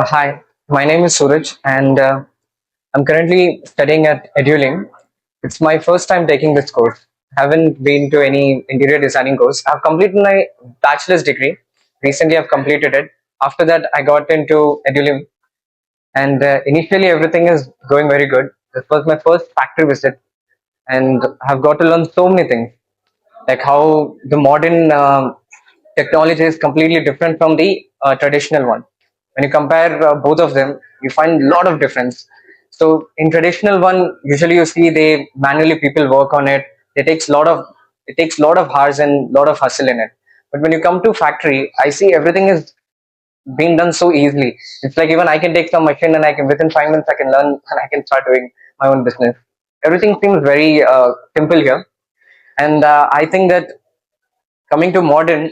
Hi, my name is Suraj, and I'm currently studying at Eduleem. It's my first time taking this course. Haven't been to any interior designing course. I've completed my bachelor's degree. Recently, I've completed it. After that, I got into Eduleem, and initially everything is going very good. This was my first factory visit, and I've got to learn so many things, like how the modern technology is completely different from the traditional one. When you compare both of them, you find a lot of difference. So in traditional one, usually you see they manually people work on it. It takes lot of hours and lot of hustle in it. But when you come to factory, I see everything is being done so easily. It's like even I can take some machine and I can within 5 minutes I can learn and I can start doing my own business. Everything seems very simple here, and I think that coming to modern,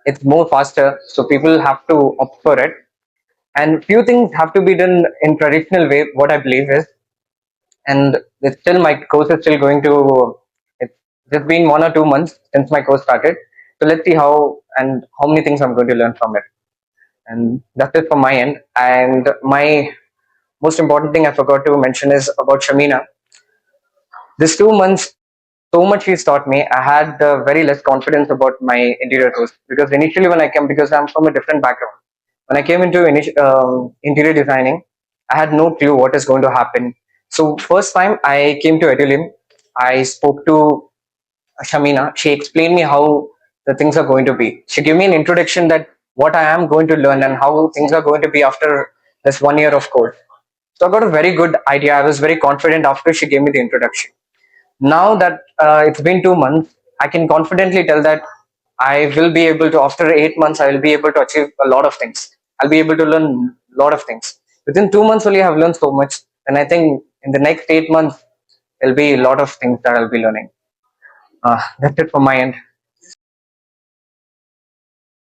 it's more faster, so people have to opt for it. And few things have to be done in traditional way. What I believe is, and it's still my course is still going to. It's just been 1 or 2 months since my course started. So let's see how and how many things I'm going to learn from it. And that's it from my end. And my most important thing I forgot to mention is about Shamina. This 2 months, so much he's taught me. I had very less confidence about my interior course because initially when I came, because I'm from a different background, when I came into interior designing, I had no clue what is going to happen. So first time I came to Eduleem, I spoke to Shamina. She explained me how the things are going to be. She gave me an introduction that what I am going to learn and how things are going to be after this 1 year of course. So I got a very good idea. I was very confident after she gave me the introduction. Now that it's been 2 months, I can confidently tell that I will be able to, after 8 months, I will be able to achieve a lot of things. I'll be able to learn a lot of things. Within 2 months only, I have learned so much. And I think in the next 8 months, there'll be a lot of things that I'll be learning. That's it from my end.